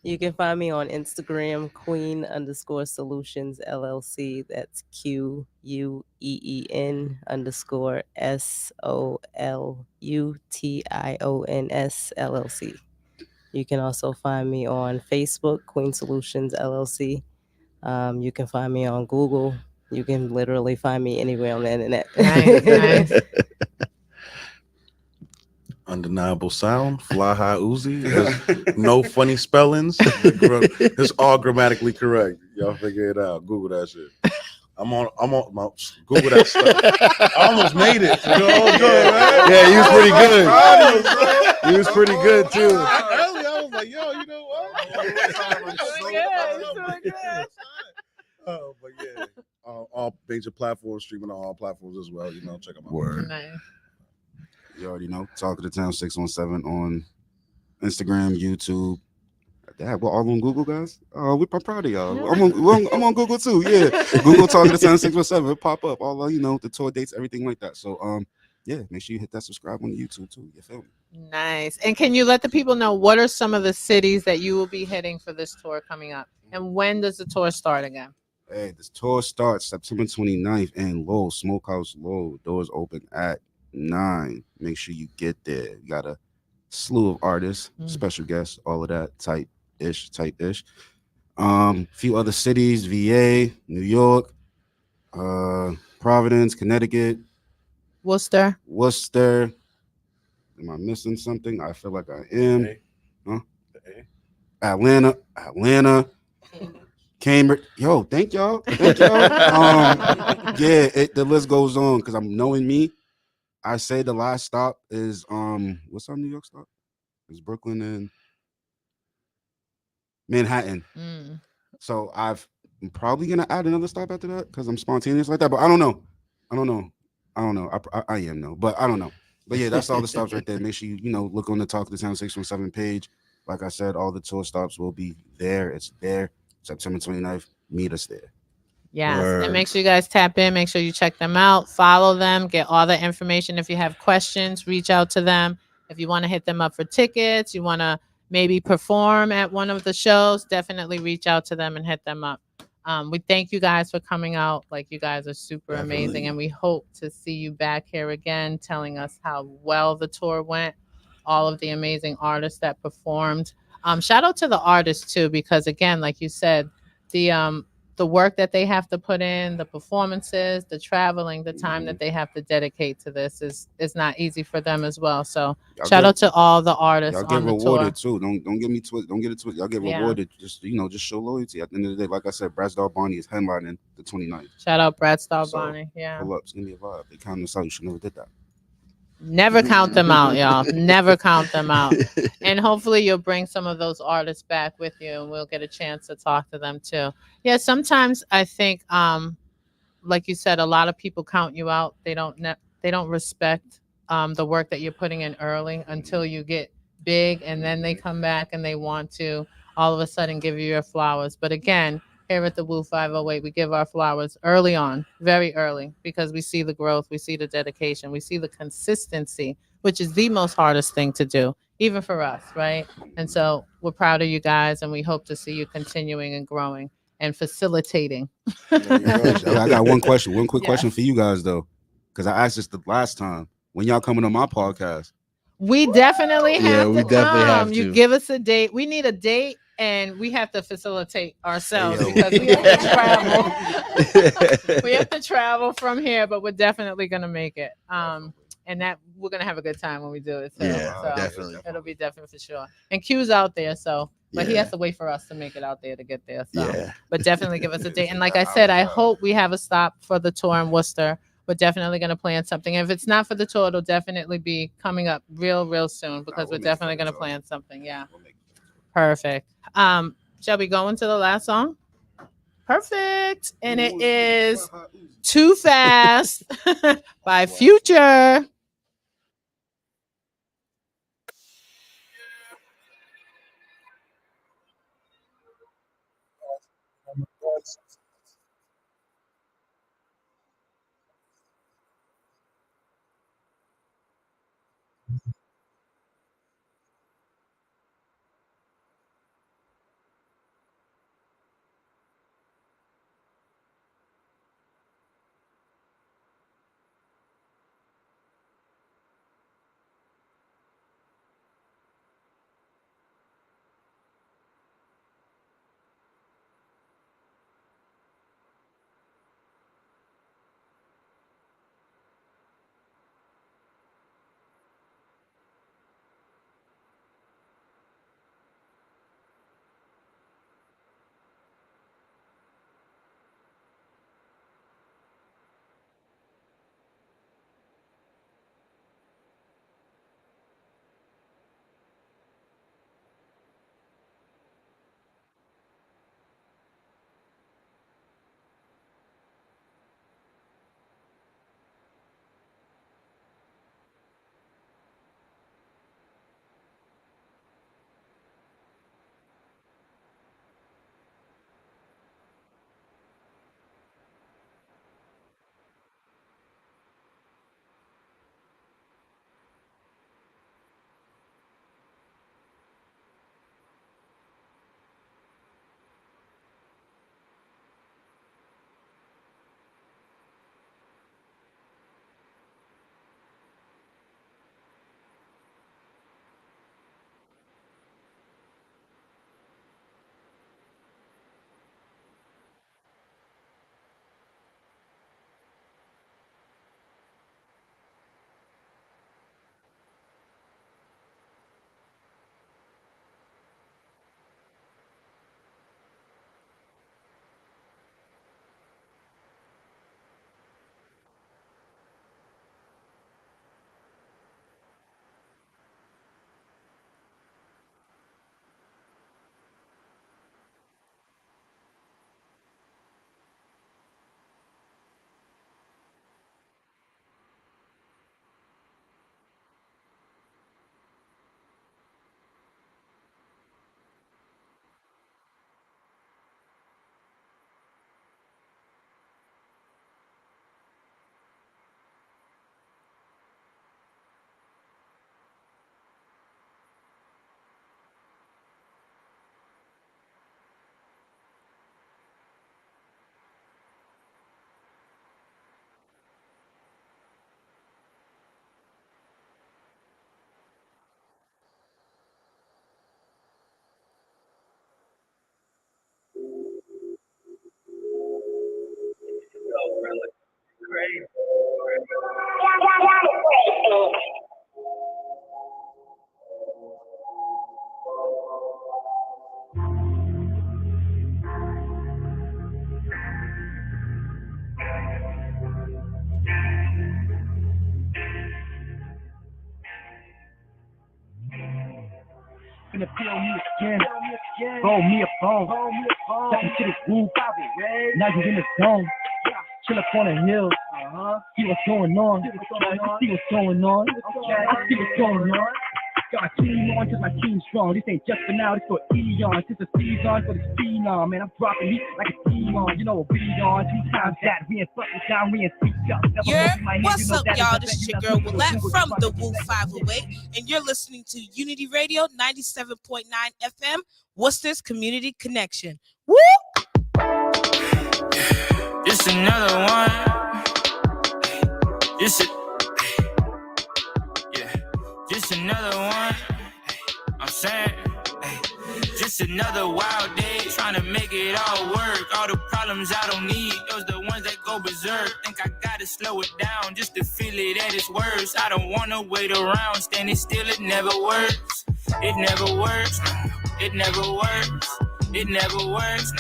[SPEAKER 3] You can find me on Instagram, Queen_Solutions LLC. That's QUEEN_SOLUTIONS LLC. You can also find me on Facebook, Queen Solutions LLC. You can find me on Google. You can literally find me anywhere on the internet.
[SPEAKER 6] Nice.
[SPEAKER 5] Undeniable sound, fly high Uzi. There's no funny spellings. It's all grammatically correct. Y'all figure it out. Google that shit. I'm on my Google that stuff. I almost made it. You know, good, right?
[SPEAKER 2] Yeah, he was pretty good. He was pretty good too.
[SPEAKER 5] Earlier, I was like, yo, you know what? But yeah, all major platforms, streaming on all platforms as well. You know, check them out.
[SPEAKER 2] Word.
[SPEAKER 6] Nice.
[SPEAKER 4] You already know. Talk of the Town 617 on Instagram, YouTube. Dad, we're all on Google, guys. I'm proud of y'all. I'm on Google too. Yeah, Google Talk of the Town 617. It'll pop up all the tour dates, everything like that. So yeah, make sure you hit that subscribe on YouTube too. You feel me?
[SPEAKER 6] Nice. And can you let the people know what are some of the cities that you will be hitting for this tour coming up? And when does the tour start again?
[SPEAKER 4] Hey, this tour starts September 29th in Lowell, Smokehouse Lowell. Doors open at 9. Make sure you get there. You got a slew of artists, special guests, all of that type-ish. Few other cities, VA, New York, Providence, Connecticut,
[SPEAKER 6] Worcester.
[SPEAKER 4] Am I missing something? I feel like I am.
[SPEAKER 5] Huh?
[SPEAKER 4] Atlanta, Cambridge. Yo, thank y'all. Yeah, the list goes on because I'm knowing me. I say the last stop is what's our New York stop? It's Brooklyn and Manhattan. So I'm probably gonna add another stop after that because I'm spontaneous like that. But I don't know. I am though, but I don't know. But yeah, that's all the stops right there. Make sure you look on the Talk of the Town 617 page. Like I said, all the tour stops will be there. It's there. September 29th. Meet us there.
[SPEAKER 6] Yes. And make sure you guys tap in. Make sure you check them out. Follow them. Get all the information. If you have questions, reach out to them. If you want to hit them up for tickets, you want to maybe perform at one of the shows, definitely reach out to them and hit them up. We thank you guys for coming out. Like, you guys are super amazing. And we hope to see you back here again, telling us how well the tour went, all of the amazing artists that performed. Shout out to the artists too, because again, like you said, the work that they have to put in, the performances, the traveling, the time that they have to dedicate to this is not easy for them as well. So shout out to all the artists
[SPEAKER 4] Y'all get
[SPEAKER 6] on the
[SPEAKER 4] rewarded
[SPEAKER 6] tour.
[SPEAKER 4] too. Don't get me twisted. Don't get it twisted. Y'all get rewarded. Just just show loyalty. At the end of the day, like I said, Brad Star Barney is headlining the 29th.
[SPEAKER 6] Shout out Brad Star Barney. Yeah.
[SPEAKER 4] Pull up. It's gonna be a vibe. They count us out. You should never did that.
[SPEAKER 6] Never count them out, y'all. Never count them out. And hopefully you'll bring some of those artists back with you and we'll get a chance to talk to them too. Yeah, sometimes I think like you said, a lot of people count you out. They don't respect the work that you're putting in early until you get big, and then they come back and they want to all of a sudden give you your flowers. But again, here at the Woo508, we give our flowers early on, very early, because we see the growth, we see the dedication, we see the consistency, which is the most hardest thing to do, even for us, right? And so we're proud of you guys, and we hope to see you continuing and growing and facilitating.
[SPEAKER 4] I got one question, one quick question for you guys though, because I asked this the last time. When y'all coming on my podcast?
[SPEAKER 6] We definitely have to
[SPEAKER 2] definitely
[SPEAKER 6] come.
[SPEAKER 2] have
[SPEAKER 6] You
[SPEAKER 2] to.
[SPEAKER 6] give us a date. We need a date and we have to facilitate ourselves
[SPEAKER 4] Hey, yo.
[SPEAKER 6] because we have to travel. We have to travel from here, but we're definitely gonna make it. And that we're gonna have a good time when we do it. So,
[SPEAKER 8] Yeah, definitely.
[SPEAKER 6] It'll be definitely for sure. And Q's out there, so but he
[SPEAKER 8] Yeah.
[SPEAKER 6] has to wait for us to make it out there to get there. So,
[SPEAKER 8] Yeah.
[SPEAKER 6] but definitely give us a date. And like I said, I hope we have a stop for the tour in Worcester. We're definitely going to plan something. If it's not for the tour, it'll definitely be coming up real soon because we're definitely going to plan something. Yeah. Perfect. Shall we go into the last song? Perfect. And it is Too Fast by Future.
[SPEAKER 1] Finna feel me again. Roll me a bone. Step into the Woo508. Now you in the zone. Chill up on the hill. See what's going on. See what's going on. I see what's going on. Got my team on, cause my team's strong. This ain't just for now, this for eons. This a season for the phenom, man. I'm dropping heat like a demon. You know what we on. 2 times that, we ain't fucking down, we ain't speak up.
[SPEAKER 9] Yeah, what's up, y'all? This is your girl Willette from the Woo508, and you're listening to Unity Radio 97.9 FM, Worcester's Community Connection. Woo!
[SPEAKER 10] It's another one. Just another one. I'm saying, It's another wild day, trying to make it all work. All the problems I don't need, those the ones that go berserk. Think I gotta slow it down just to feel it at its worst. I don't wanna wait around, standing still, it never works. It never works, it never works. It never works,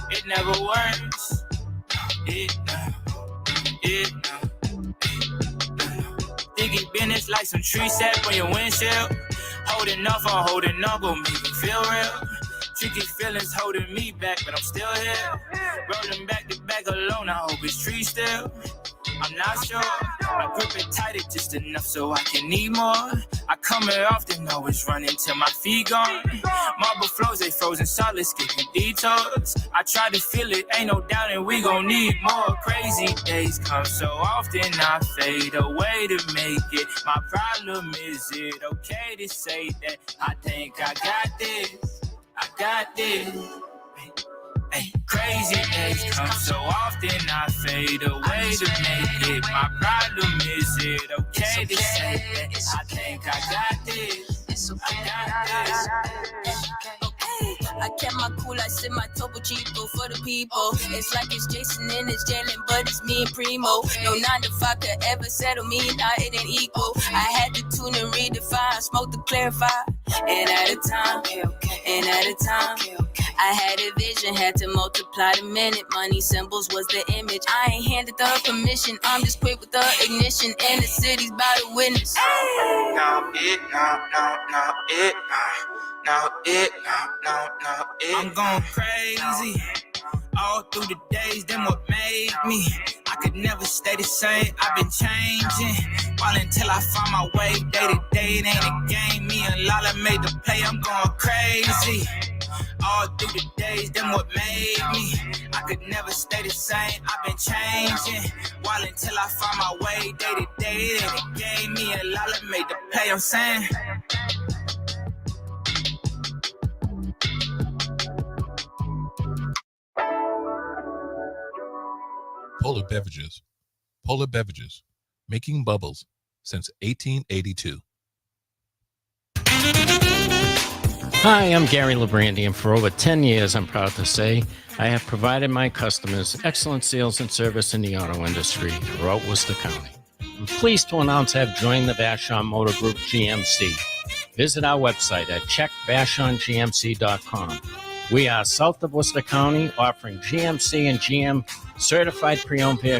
[SPEAKER 10] it never works. Diggy business like some tree sap on your windshield. Holding off on holding on, gon' make me feel real. Tricky feelings holding me back, but I'm still here. Rolling back to back alone, I hope it's tree still. I'm not sure. I grip it tighter just enough so I can need more. I come here often, always running till my feet gone. Marble flows, they frozen solid, skipping detours. I try to feel it, ain't no doubt, and we gon' need more. Crazy days come so often, I fade away to make it. My problem is it okay to say that I think I got this? I got this. Hey, crazy days come so often, I fade away to make it. My problem is it okay to say that I think I got this? I got this.
[SPEAKER 11] I kept my cool, I said my Topo Chico for the people. It's like it's Jason in his jailing, but it's me and Primo. No 9 to 5 could ever settle me, nah, it ain't equal. I had to tune and redefine, smoke to clarify. And at a time, I had a vision, had to multiply the minute. Money symbols was the image. I ain't handed the permission, I'm just quick with the ignition. And the city's by the witness.
[SPEAKER 10] Now it, I'm going crazy all through the days, then what made me. I could never stay the same, I've been changing. While until I find my way, day to day, it ain't a game. Me and Lala made the play, I'm going crazy. All through the days, then what made me. I could never stay the same, I've been changing. While until I find my way, day to day, it ain't a game. Me and Lala made the play, I'm saying.
[SPEAKER 12] Polar Beverages. Polar Beverages, making bubbles since 1882.
[SPEAKER 13] Hi, I'm Gary Labrandy, and for over 10 years, I'm proud to say, I have provided my customers excellent sales and service in the auto industry throughout Worcester County. I'm pleased to announce I have joined the Vashon Motor Group GMC. Visit our website at checkvashongmc.com. We are south of Worcester County, offering GMC and GM certified pre-owned vehicles